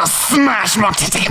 Smash my tits.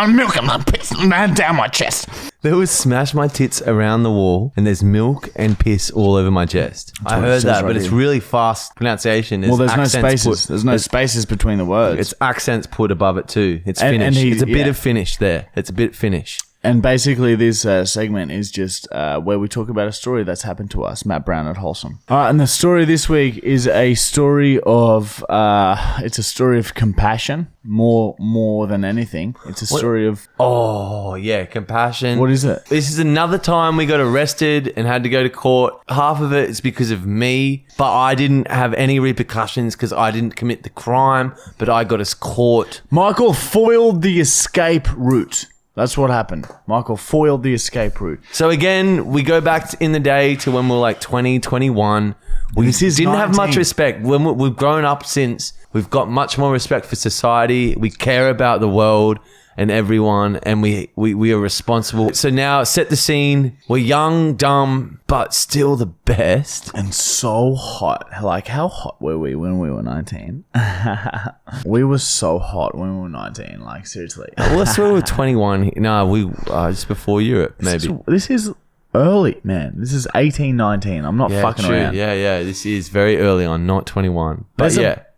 Milk and piss down my chest. There was smash my tits around the wall, and there's milk and piss all over my chest. I heard that, but it's really fast pronunciation. Well, there's no spaces. There's no spaces between the words. It's accents put above it too. It's Finnish. It's a bit of Finnish there. It's a bit Finnish. And basically, this segment is just where we talk about a story that's happened to us, Matt Brown at Wholesome. All right, and the story this week is a story of it's a story of compassion more than anything. It's a story of compassion. What is it? This is another time we got arrested and had to go to court. Half of it is because of me, but I didn't have any repercussions because I didn't commit the crime, but I got us caught. Michael foiled the escape route. That's what happened. Michael foiled the escape route. So again, we go back in the day to when we were like 20, 21. We didn't have much respect. When we've grown up since, we've got much more respect for society. We care about the world and everyone, and we are responsible. So now, set the scene. We're young, dumb, but still the best. And so hot. Like, how hot were we when we were 19? We were so hot when we were 19. Like, seriously. Well, that's when we were 21. No, we just before Europe, maybe. This is early, man. This is 18, 19. I'm not fucking around. Yeah. This is very early on, not 21. But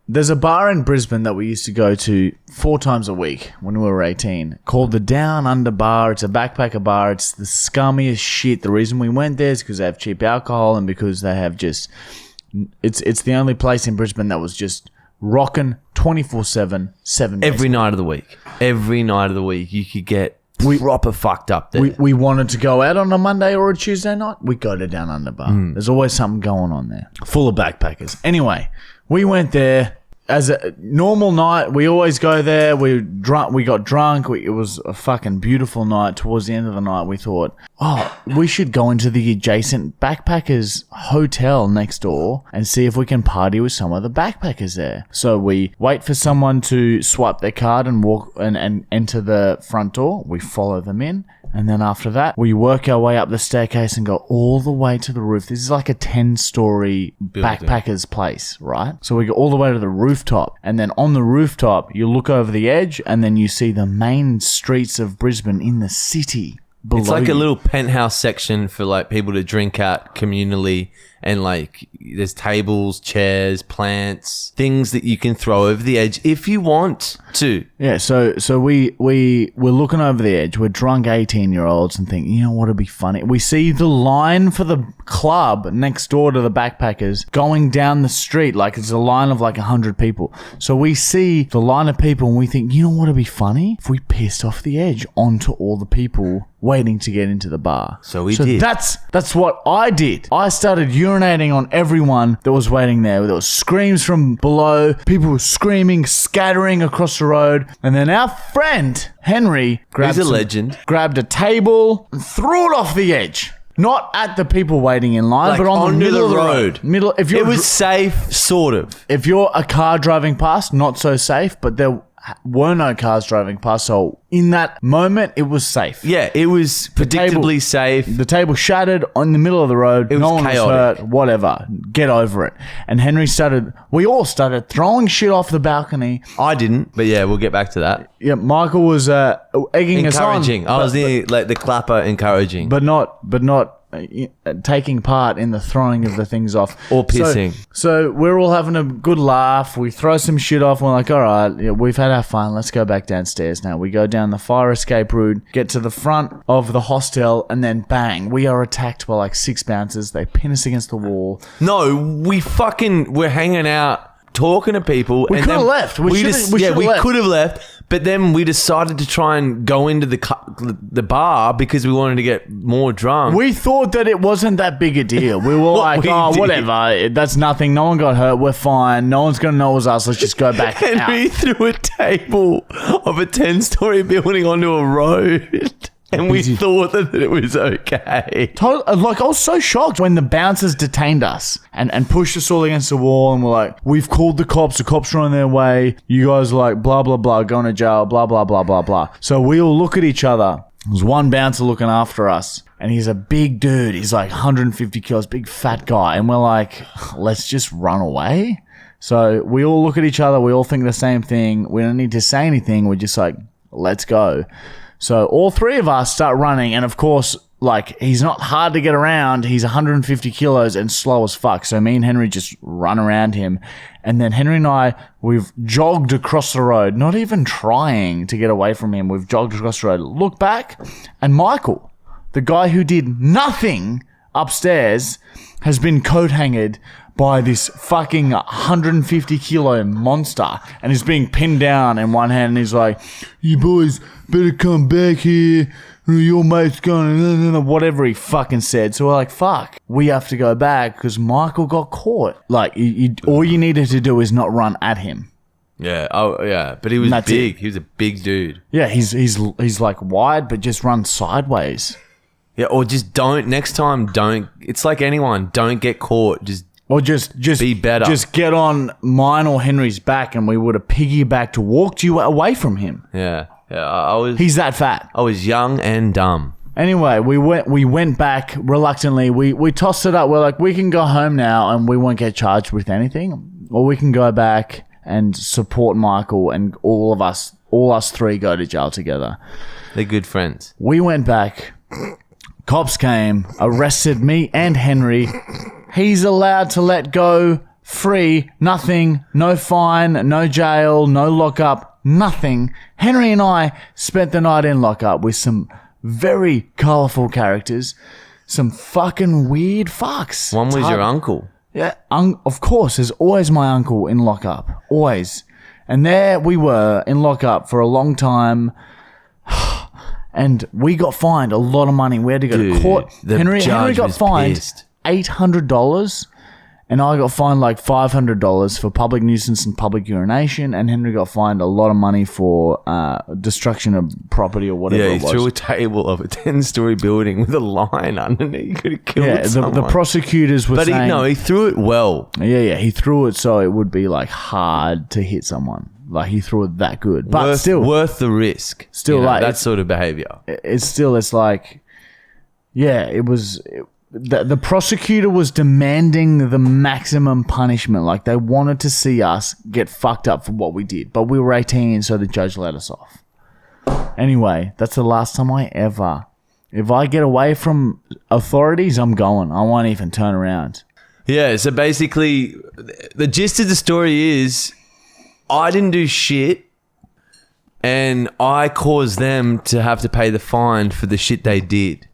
There's a bar in Brisbane that we used to go to 4 times a week when we were 18 called the Down Under Bar. It's a backpacker bar. It's the scummiest shit. The reason we went there is because they have cheap alcohol and because they have just... It's the only place in Brisbane that was just rocking 24/7, 7 days. Every night of the week. Every night of the week you could get proper fucked up there. We wanted to go out on a Monday or a Tuesday night. We go to Down Under Bar. There's always something going on there. Full of backpackers. Anyway, we went there. As a normal night, we always go there. We got drunk. It was a fucking beautiful night. Towards the end of the night, we thought, we should go into the adjacent backpackers hotel next door and see if we can party with some of the backpackers there. So we wait for someone to swipe their card and walk and enter the front door. We follow them in. And then after that, we work our way up the staircase and go all the way to the roof. This is like a 10-story backpacker's place, right? So we go all the way to the rooftop. And then on the rooftop, you look over the edge and then you see the main streets of Brisbane in the city below. It's like you. a little penthouse section for like people to drink at communally. And like there's tables, chairs, plants, things that you can throw over the edge if you want to. Yeah, so we're looking over the edge. We're drunk 18-year-olds and think, you know what would be funny? We see the line for the club next door to the backpackers going down the street. Like it's a line of like 100 people. So we see the line of people and we think, you know what would be funny? If we pissed off the edge onto all the people waiting to get into the bar. So we did. That's what I did. I started urinating on everyone that was waiting there. There was screams from below. People were screaming, scattering across the road. And then our friend, Henry, grabbed a table and threw it off the edge. Not at the people waiting in line, but on the middle of the road. It was safe, sort of. If you're a car driving past, not so safe, but there were no cars driving past, so in that moment it was safe. Yeah, it was predictably safe. The table shattered on the middle of the road. No one was hurt. Whatever. Get over it. And we all started throwing shit off the balcony. I didn't, but yeah, we'll get back to that. Yeah, Michael was egging us on. Encouraging. I was the clapper encouraging. But not taking part in the throwing of the things off. Or pissing. So we're all having a good laugh. We throw some shit off and we're like, all right, we've had our fun. Let's go back downstairs now. We go down the fire escape route, get to the front of the hostel, and then bang, we are attacked by like 6 bouncers. They pin us against the wall. No, we're hanging out, talking to people. We could have left. We could have left. But then we decided to try and go into the bar because we wanted to get more drunk. We thought that it wasn't that big a deal. We were like, whatever. That's nothing. No one got hurt. We're fine. No one's going to know it was us. Let's just go back out. Henry threw a table of a 10-story building onto a road. And we thought that it was okay. Like, I was so shocked when the bouncers detained us and pushed us all against the wall and were like, we've called the cops. The cops are on their way. You guys are like, blah, blah, blah, going to jail, blah, blah, blah, blah, blah. So we all look at each other. There's one bouncer looking after us. And he's a big dude. He's like 150 kilos, big fat guy. And we're like, let's just run away. So we all look at each other. We all think the same thing. We don't need to say anything. We're just like, let's go. So all three of us start running. And of course, like, he's not hard to get around. He's 150 kilos and slow as fuck. So me and Henry just run around him. And then Henry and I, we've jogged across the road, not even trying to get away from him. We've jogged across the road. Look back, and Michael, the guy who did nothing upstairs, has been coat-hangered by this fucking 150 kilo monster and is being pinned down in one hand, and he's like, you boys better come back here, your mate's going, whatever he fucking said. So we're like, fuck, we have to go back because Michael got caught. Like, all you needed to do is not run at him. Yeah. Oh, yeah. But he was big. He was a big dude. Yeah, he's like wide, but just run sideways. Yeah, or just don't. Next time, don't. It's like anyone. Don't get caught. Just be better. Just get on mine or Henry's back, and we would have piggybacked, walked you away from him. Yeah. Yeah. He's that fat. I was young and dumb. Anyway, we went back reluctantly. We tossed it up. We're like, we can go home now, and we won't get charged with anything, or we can go back and support Michael, and all us three go to jail together. They're good friends. We went back. Cops came, arrested me and Henry. He's allowed to let go free, nothing, no fine, no jail, no lockup, nothing. Henry and I spent the night in lockup with some very colourful characters, some fucking weird fucks. One was your uncle. Yeah, of course, there's always my uncle in lockup, always. And there we were in lockup for a long time. And we got fined a lot of money. We had to go to court. Henry got fined $800, and I got fined like $500 for public nuisance and public urination. And Henry got fined a lot of money for destruction of property or whatever. Yeah, it he was. threw a table of a 10-story building with a line underneath. He could have killed someone. The prosecutors were saying... But he threw it well. Yeah, he threw it so it would be like hard to hit someone. Like, he threw it that good. But worth the risk. Still, like... that sort of behavior. It's like... Yeah, it was... The prosecutor was demanding the maximum punishment. Like, they wanted to see us get fucked up for what we did. But we were 18, so the judge let us off. Anyway, that's the last time I ever... If I get away from authorities, I'm going. I won't even turn around. Yeah, so basically, the gist of the story is... I didn't do shit, and I caused them to have to pay the fine for the shit they did.